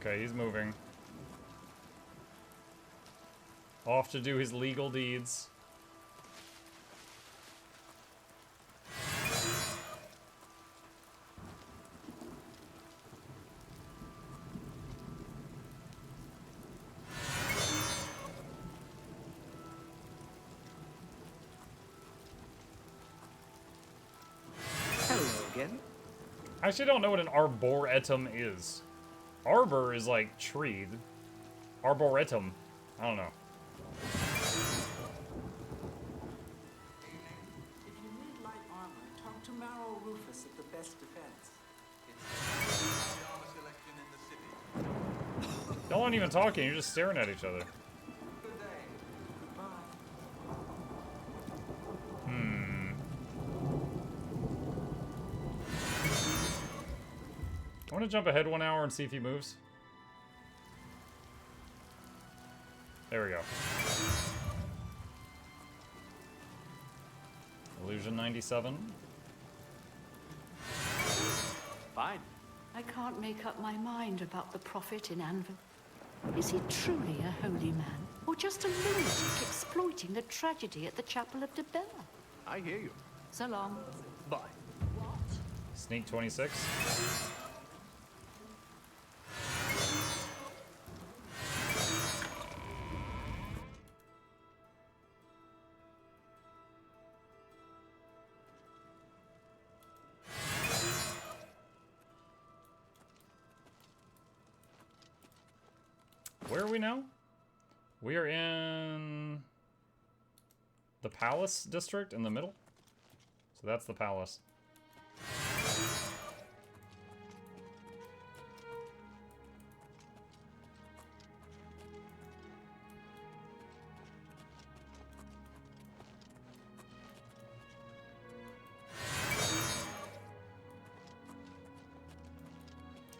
Okay, he's moving. Off to do his legal deeds. Hello again. I actually don't know what an arboretum is. Arbor is like tree. Arboretum. I don't know. If you need light armor, talk to Marrow Rufus at the Best Defense. It's the armor selection in the city. Y'all aren't even talking, you're just staring at each other. Good day. Goodbye. I want to jump ahead 1 hour and see if he moves. There we go. Illusion 97. Fine. I can't make up my mind about the prophet in Anvil. Is he truly a holy man, or just a lunatic exploiting the tragedy at the Chapel of Debella? I hear you. So long. Bye. Sneak 26. Where are we now? We are in the Palace District in the middle. So that's the palace.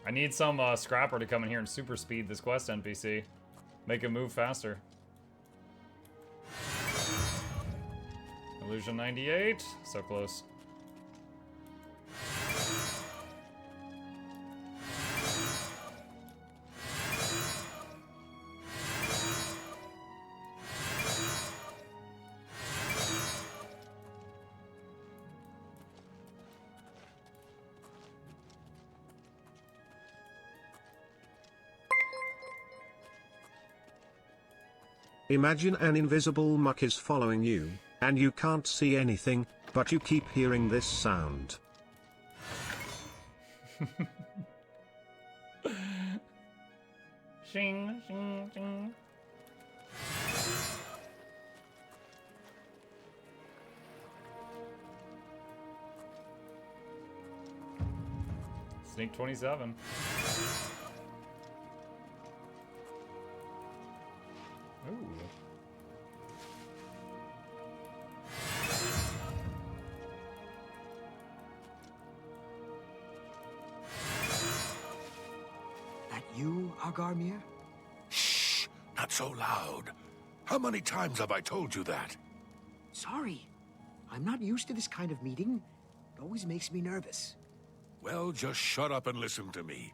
I need some scrapper to come in here and super speed this quest NPC. Make it move faster. Illusion 98. So close. Imagine an invisible muck is following you, and you can't see anything, but you keep hearing this sound. Shing, shing, shing. Sneak 27. Ooh. That you, Agarmir? Shh! Not so loud. How many times have I told you that? Sorry. I'm not used to this kind of meeting. It always makes me nervous. Well, just shut up and listen to me.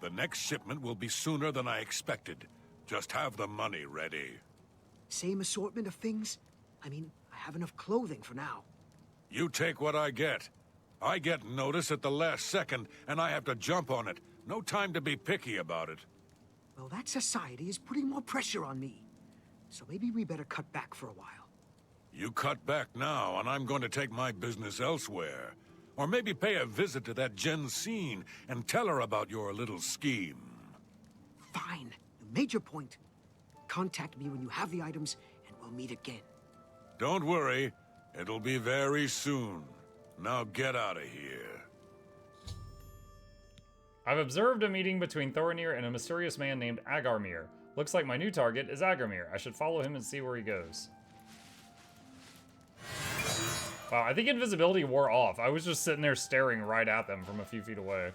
The next shipment will be sooner than I expected. Just have the money ready. Same assortment of things? I mean, I have enough clothing for now. You take what I get. I get notice at the last second, and I have to jump on it. No time to be picky about it. Well, that society is putting more pressure on me. So maybe we better cut back for a while. You cut back now, and I'm going to take my business elsewhere. Or maybe pay a visit to that Jensine and tell her about your little scheme. Fine. You made your point. Contact me when you have the items, and we'll meet again. Don't worry. It'll be very soon. Now get out of here. I've observed a meeting between Thorinir and a mysterious man named Agarmir. Looks like my new target is Agarmir. I should follow him and see where he goes. Wow, I think invisibility wore off. I was just sitting there staring right at them from a few feet away.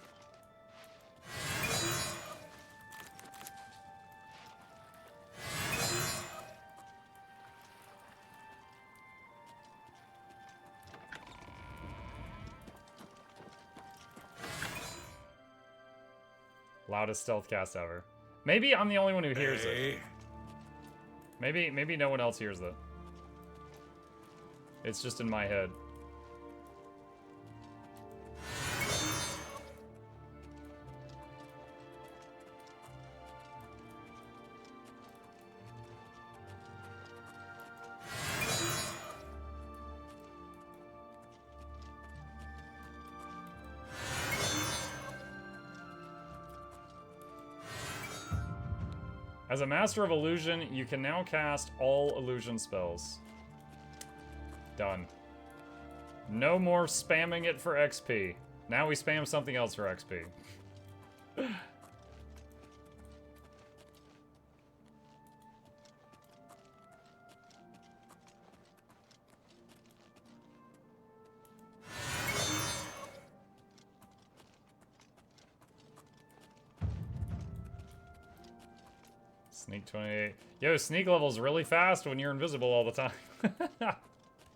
Loudest stealth cast ever. Maybe I'm the only one who hears it. Maybe no one else hears it. It's just in my head. As a master of illusion, you can now cast all illusion spells. Done. No more spamming it for XP. Now we spam something else for XP. Sneak 28. Yo, sneak level's really fast when you're invisible all the time.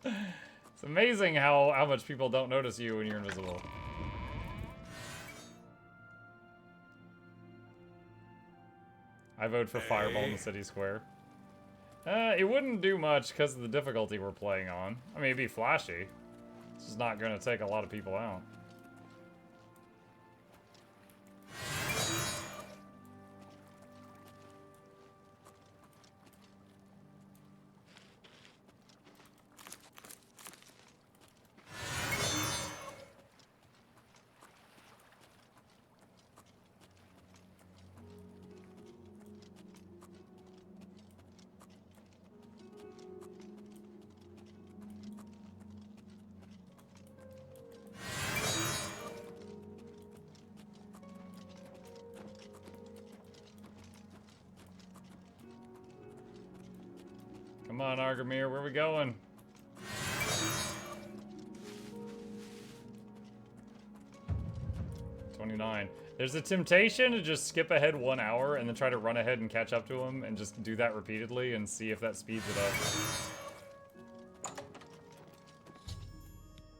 It's amazing how much people don't notice you when you're invisible. I vote for Fireball in the city square. It wouldn't do much because of the difficulty we're playing on. I mean, it'd be flashy. It's just not going to take a lot of people out. Come on, Argamir, where are we going? $29. There's a temptation to just skip ahead 1 hour and then try to run ahead and catch up to him and just do that repeatedly and see if that speeds it up.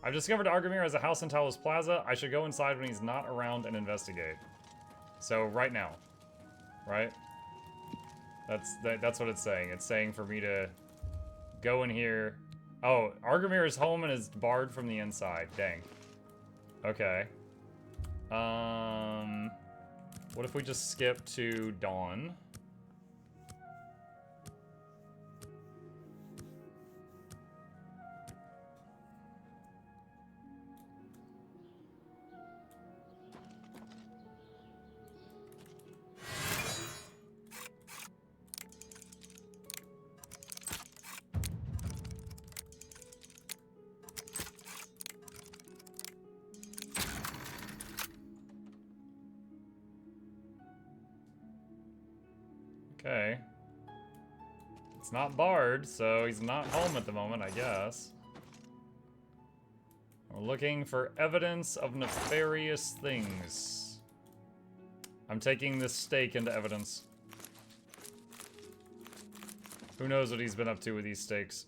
I've discovered Argamir has a house in Talos Plaza. I should go inside when he's not around and investigate. So, right now. Right? That's what it's saying. It's saying for me to go in here. Oh, Argamir is home and is barred from the inside. Dang. Okay. What if we just skip to Dawn? Okay. It's not barred, so he's not home at the moment, I guess. We're looking for evidence of nefarious things. I'm taking this stake into evidence. Who knows what he's been up to with these stakes?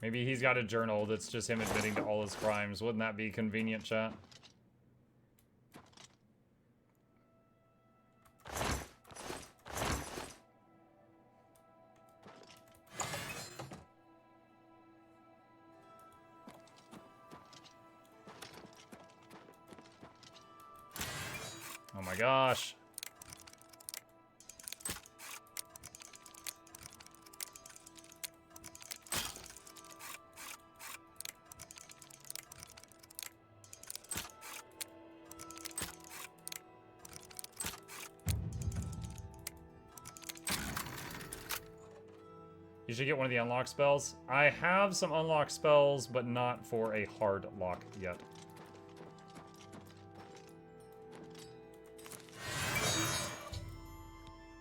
Maybe he's got a journal that's just him admitting to all his crimes. Wouldn't that be convenient, chat? Oh my gosh. You should get one of the unlock spells. I have some unlock spells, but not for a hard lock yet.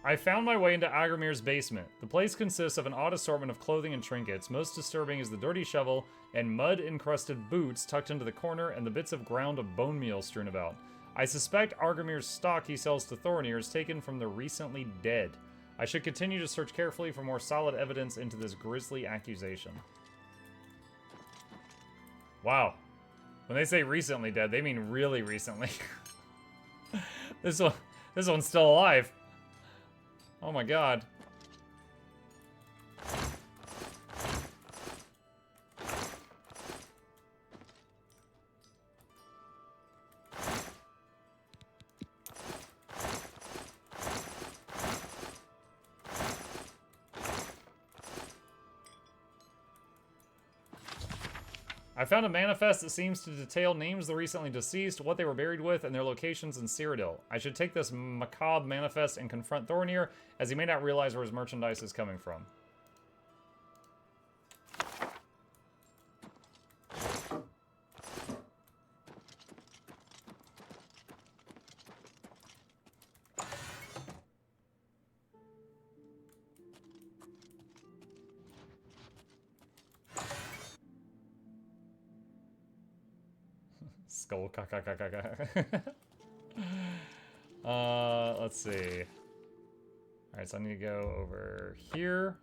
I found my way into Agramir's basement. The place consists of an odd assortment of clothing and trinkets. Most disturbing is the dirty shovel and mud-encrusted boots tucked into the corner and the bits of ground of bone meal strewn about. I suspect Agramir's stock he sells to Thornir is taken from the recently dead. I should continue to search carefully for more solid evidence into this grisly accusation. Wow. When they say recently dead, they mean really recently. This one's still alive. Oh my god. I found a manifest that seems to detail names of the recently deceased, what they were buried with, and their locations in Cyrodiil. I should take this macabre manifest and confront Thornir, as he may not realize where his merchandise is coming from. Skull let's see. Alright, so I need to go over here.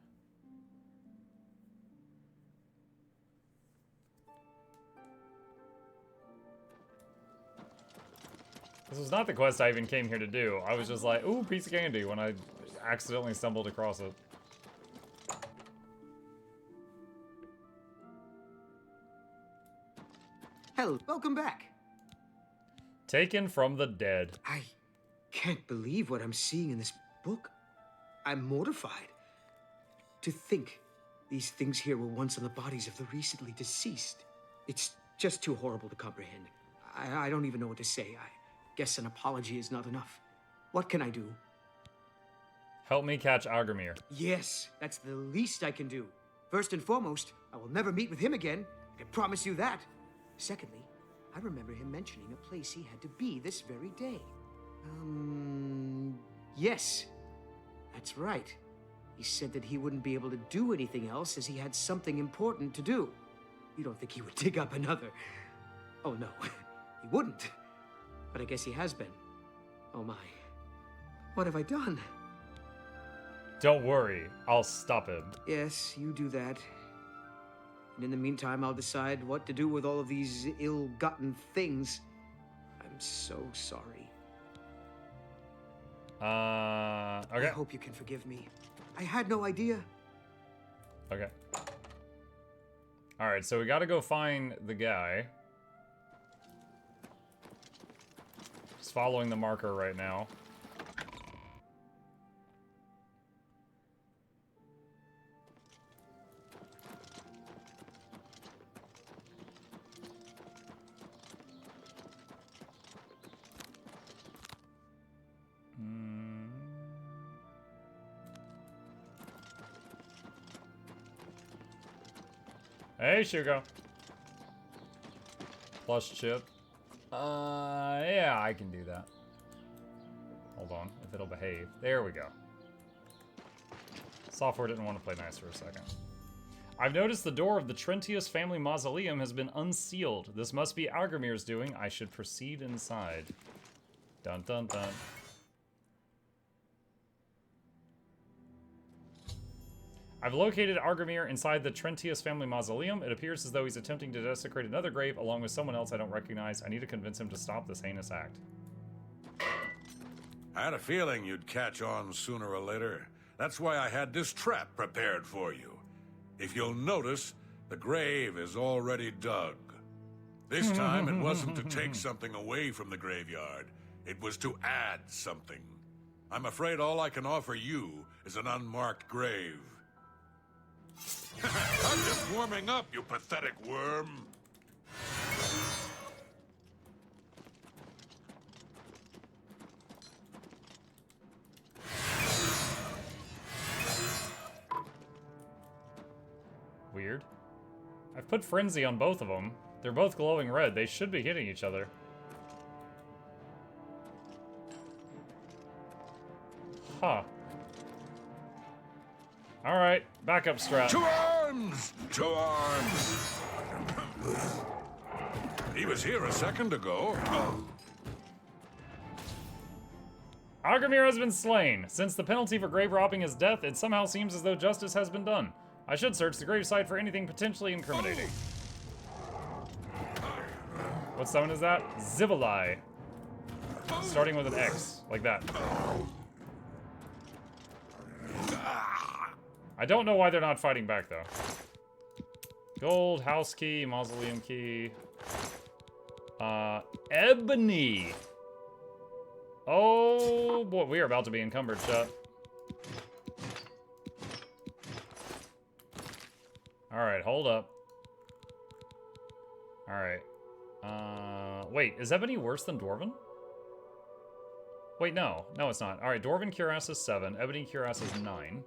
This was not the quest I even came here to do. I was just like, ooh, piece of candy, when I accidentally stumbled across it. Hell, welcome back. Taken from the dead. I can't believe what I'm seeing in this book. I'm mortified. To think these things here were once on the bodies of the recently deceased. It's just too horrible to comprehend. I don't even know what to say. I guess an apology is not enough. What can I do? Help me catch Agramir. Yes, that's the least I can do. First and foremost, I will never meet with him again. I can promise you that. Secondly, I remember him mentioning a place he had to be this very day. Yes. That's right. He said that he wouldn't be able to do anything else as he had something important to do. You don't think he would dig up another? Oh, no. He wouldn't. But I guess he has been. Oh, my. What have I done? Don't worry, I'll stop him. Yes, you do that. And in the meantime, I'll decide what to do with all of these ill-gotten things. I'm so sorry. Okay. I hope you can forgive me. I had no idea. Okay. Alright, so we gotta go find the guy. Just following the marker right now. Hey, Shugo. Plus chip. Yeah, I can do that. Hold on, if it'll behave. There we go. Software didn't want to play nice for a second. I've noticed the door of the Trentius family mausoleum has been unsealed. This must be Agramir's doing. I should proceed inside. Dun dun dun. I've located Agramir inside the Trentius family mausoleum. It appears as though he's attempting to desecrate another grave along with someone else I don't recognize. I need to convince him to stop this heinous act. I had a feeling you'd catch on sooner or later. That's why I had this trap prepared for you. If you'll notice, the grave is already dug. This time, it wasn't to take something away from the graveyard. It was to add something. I'm afraid all I can offer you is an unmarked grave. I'm just warming up, you pathetic worm. Weird. I've put Frenzy on both of them. They're both glowing red. They should be hitting each other. Huh. Alright, backup strap. To arms! To arms! He was here a second ago. Agamir has been slain. Since the penalty for grave robbing is death, it somehow seems as though justice has been done. I should search the gravesite for anything potentially incriminating. What summon is that? Zibalai. Starting with an X, like that. I don't know why they're not fighting back, though. Gold, house key, mausoleum key. Ebony. Oh, boy, we are about to be encumbered, chat. Alright, hold up. Alright. Wait, is Ebony worse than Dwarven? Wait, no. No, it's not. Alright, Dwarven Cuirass is 7. Ebony Cuirass is 9.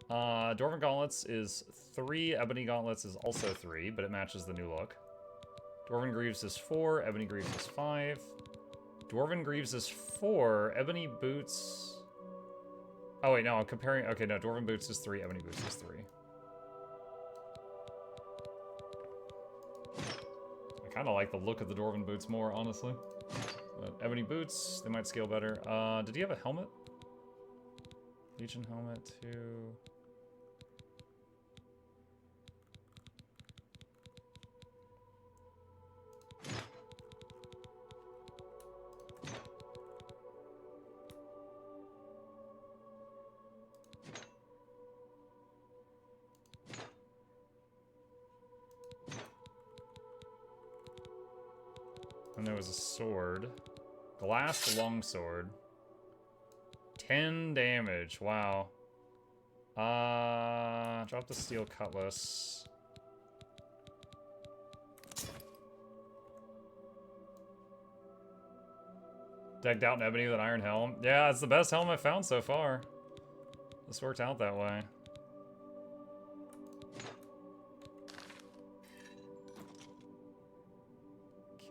Dwarven Gauntlets is 3. Ebony Gauntlets is also 3, but it matches the new look. Dwarven Greaves is 4. Ebony Greaves is 5. Dwarven Greaves is 4. Ebony Boots... Oh, wait, no, I'm comparing... Okay, no, Dwarven Boots is 3. Ebony Boots is 3. I kind of like the look of the Dwarven Boots more, honestly. But Ebony Boots, they might scale better. Did he have a helmet? Legion helmet, 2... And there was a sword. Glass longsword. 10 damage. Wow. Drop the steel cutlass. Decked out in ebony with an iron helm. Yeah, it's the best helm I've found so far. This worked out that way.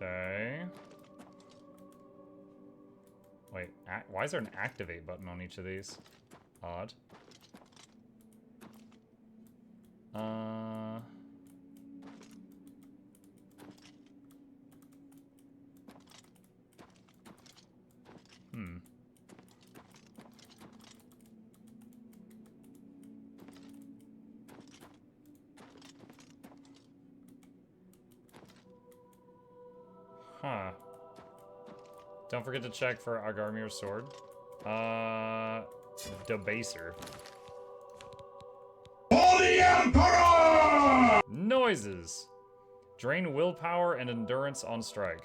Okay. Wait, why is there an activate button on each of these? Odd. Huh. Don't forget to check for Agarmir's sword. Debaser. For the Emperor! Noises. Drain willpower and endurance on strike.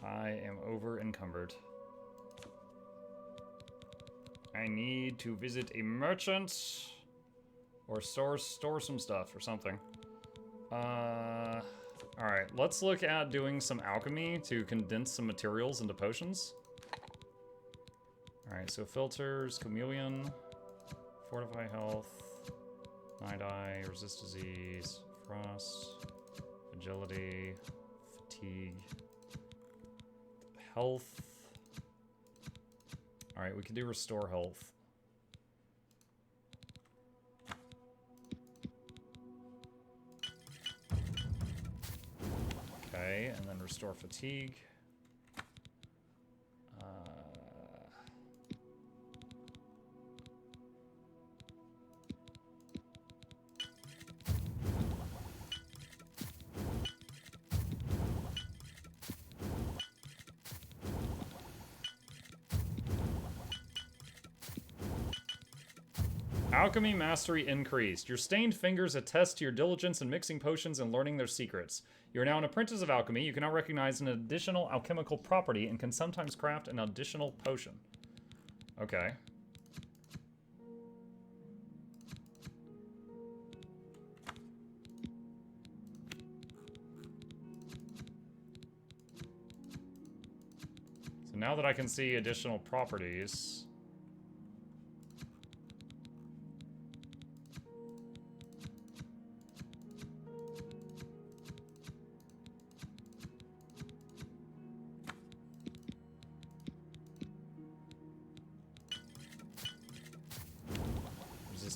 I am over encumbered. I need to visit a merchant or store some stuff or something. Alright, let's look at doing some alchemy to condense some materials into potions. Alright, so filters, chameleon, fortify health, night eye, resist disease, frost, agility, fatigue, health. Alright, we can do restore health. Okay, and then restore fatigue. Alchemy mastery increased. Your stained fingers attest to your diligence in mixing potions and learning their secrets. You are now an apprentice of alchemy. You can now recognize an additional alchemical property and can sometimes craft an additional potion. Okay. So now that I can see additional properties...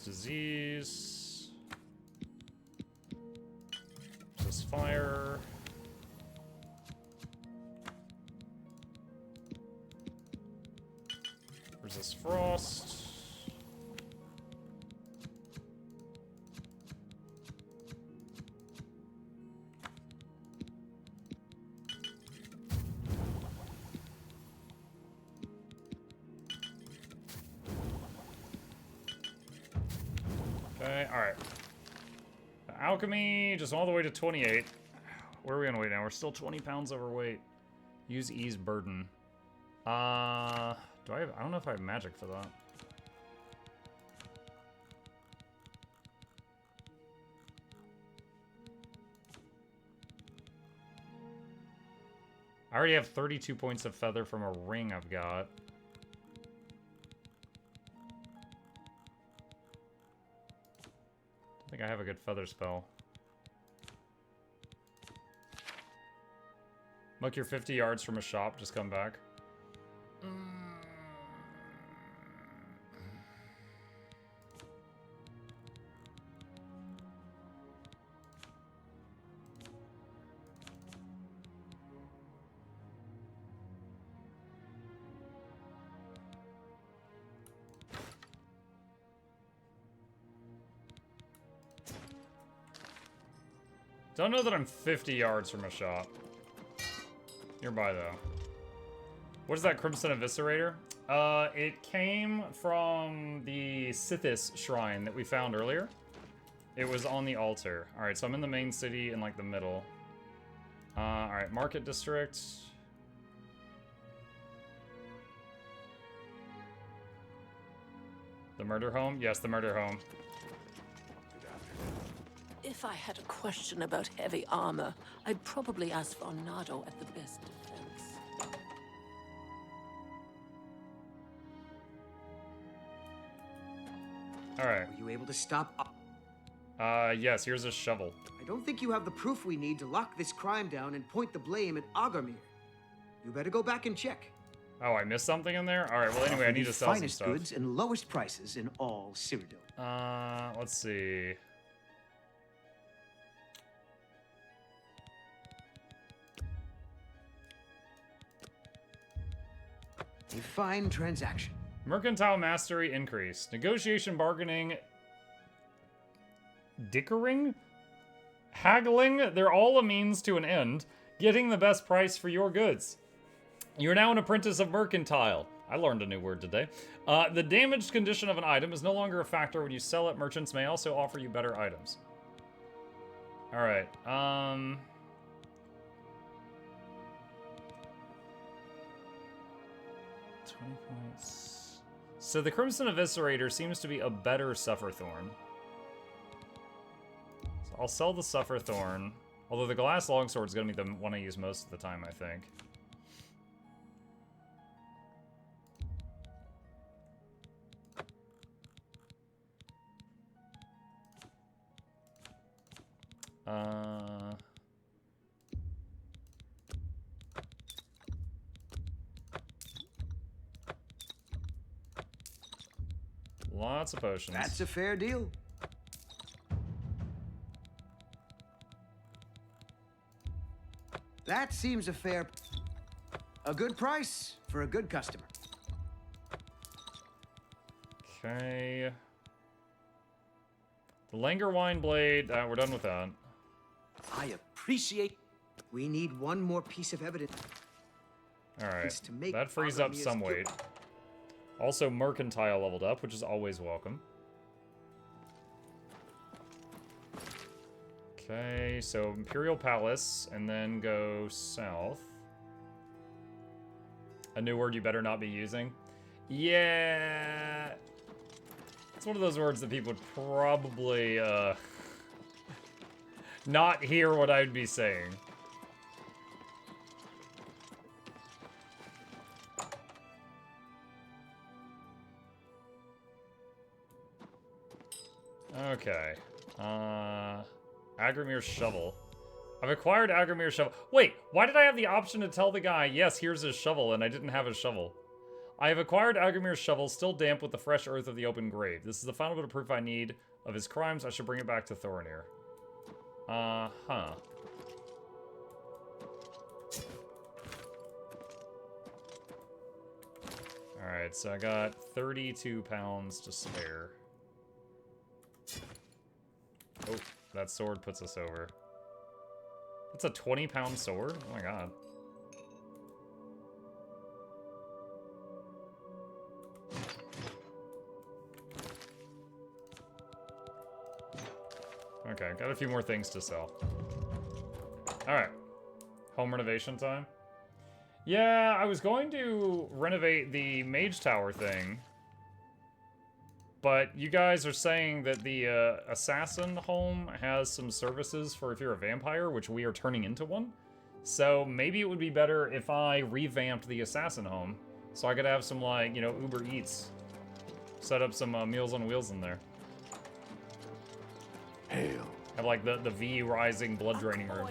disease. Resist fire. Resist frost. Okay, alright. Alchemy, just all the way to 28. Where are we gonna wait now? We're still 20 pounds overweight. Use ease burden. Do I have, I don't know if I have magic for that. I already have 32 points of feather from a ring I've got. I think I have a good feather spell. Look, you're 50 yards from a shop, just come back. Don't know that I'm 50 yards from a shop. Nearby, though. What is that Crimson Eviscerator? It came from the Sithis shrine that we found earlier. It was on the altar. Alright, so I'm in the main city in, like, the middle. Alright, Market District. The Murder Home? Yes, the Murder Home. If I had a question about heavy armor, I'd probably ask Varnado at the best defense. Alright. Were you able to stop? Yes, here's a shovel. I don't think you have the proof we need to lock this crime down and point the blame at Agarmir. You better go back and check. Oh, I missed something in there? Alright, well anyway, I need to sell some stuff. Finest goods and lowest prices in all Cyrodiil. Let's see. A fine transaction. Mercantile mastery increased. Negotiation, bargaining, dickering, haggling, they're all a means to an end. Getting the best price for your goods. You're now an apprentice of mercantile. I learned a new word today. The damaged condition of an item is no longer a factor when you sell it. Merchants may also offer you better items. Alright, 20 points. So the Crimson Eviscerator seems to be a better Sufferthorn. So I'll sell the Sufferthorn. Although the Glass Longsword is going to be the one I use most of the time, I think. Lots of potions. That's a fair deal. That seems a good price for a good customer. Okay. The Langer Wine Blade, we're done with that. I appreciate. We need one more piece of evidence. Alright, that frees up some weight. Also, Mercantile leveled up, which is always welcome. Okay, so Imperial Palace, and then go south. A new word you better not be using. Yeah! It's one of those words that people would probably, not hear what I'd be saying. Okay. Agramir's shovel. I've acquired Agramir's shovel. Wait, why did I have the option to tell the guy, yes, here's his shovel, and I didn't have his shovel? I have acquired Agramir's shovel, still damp with the fresh earth of the open grave. This is the final bit of proof I need of his crimes. I should bring it back to Thorinir. Huh. Alright, so I got 32 pounds to spare. Oh, that sword puts us over. That's a 20-pound sword? Oh my god. Okay, got a few more things to sell. Alright. Home renovation time. Yeah, I was going to renovate the Mage Tower thing. But you guys are saying that the Assassin home has some services for if you're a vampire, which we are turning into one. So maybe it would be better if I revamped the Assassin home. So I could have some, like, you know, Uber Eats. Set up some Meals on Wheels in there. Hail. Have, like, the V rising blood draining room.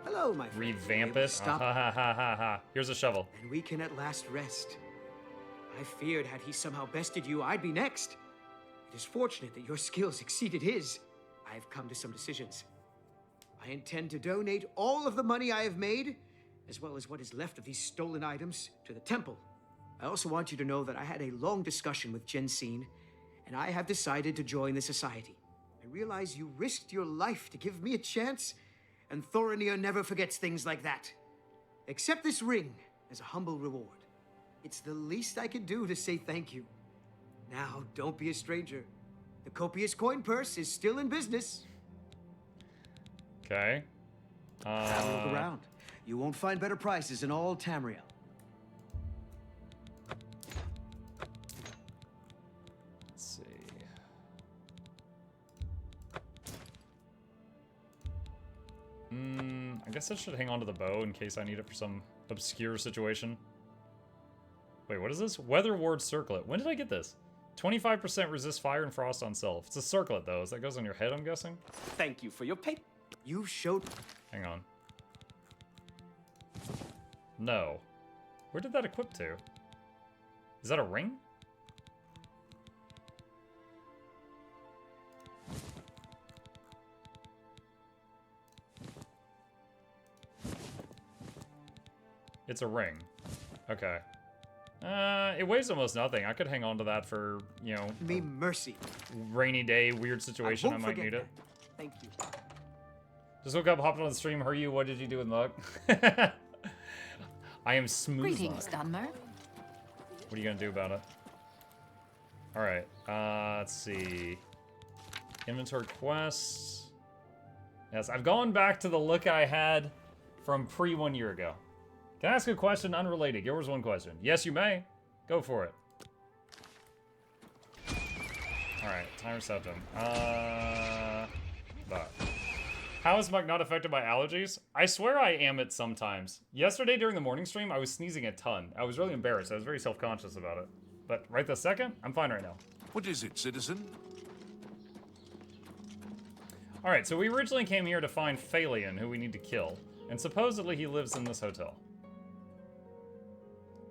Hello, my friend. Revamp it? Stop. Ha ha ha ha ha. Here's a shovel. And we can at last rest. I feared had he somehow bested you, I'd be next. It is fortunate that your skills exceeded his. I have come to some decisions. I intend to donate all of the money I have made, as well as what is left of these stolen items, to the temple. I also want you to know that I had a long discussion with Jensine, and I have decided to join the society. I realize you risked your life to give me a chance, and Thorinir never forgets things like that. Accept this ring as a humble reward. It's the least I can do to say thank you. Now, don't be a stranger. The copious coin purse is still in business. Okay. Have a look around. You won't find better prices in all Tamriel. Let's see. I guess I should hang on to the bow in case I need it for some obscure situation. Wait, what is this? Weather Ward Circlet. When did I get this? 25% resist fire and frost on self. It's a circlet, though. That goes on your head, I'm guessing? Thank you for your pay. You showed... Hang on. No. Where did that equip to? Is that a ring? It's a ring. Okay. It weighs almost nothing. I could hang on to that for, you know... Me mercy. Rainy day, weird situation, I might need it. Thank you. Just woke up, hopped on the stream. How are you? What did you do with Mug? I am smooth. Greetings, Dunmer. What are you gonna do about it? Alright, let's see. Inventory quests. Yes, I've gone back to the look I had from pre 1 year ago. Can I ask a question unrelated? Yours one question. Yes, you may. Go for it. Alright, timer septum. But. How is Muck not affected by allergies? I swear I am it sometimes. Yesterday during the morning stream, I was sneezing a ton. I was really embarrassed. I was very self-conscious about it. But right this second, I'm fine right now. What is it, citizen? Alright, so we originally came here to find Phalion, who we need to kill. And supposedly he lives in this hotel.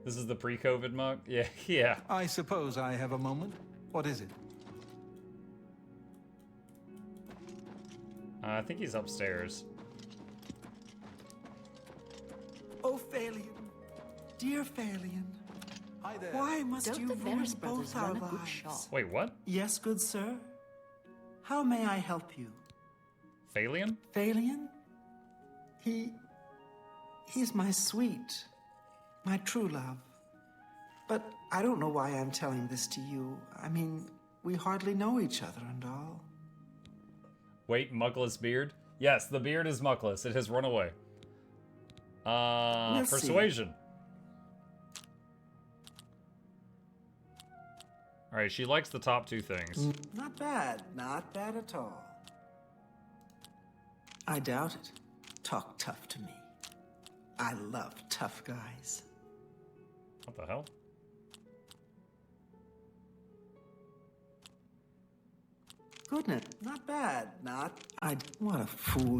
This is the pre-COVID Muck? Yeah, yeah. I suppose I have a moment. What is it? I think he's upstairs. Oh, Phalion. Dear Phalion. Hi there. Why must Don't you the ruin Varys brothers both our run a good lives? shop? Wait, what? Yes, good sir. How may I help you? Phalion? Phalion? He's my sweet, my true love. But I don't know why I'm telling this to you. I mean, we hardly know each other and all. Wait, Muckless beard? Yes, the beard is Muckless. It has run away. Let's see. Persuasion. Alright, she likes the top two things. Not bad at all. I doubt it. Talk tough to me. I love tough guys. What the hell? Goodness, not bad. What a fool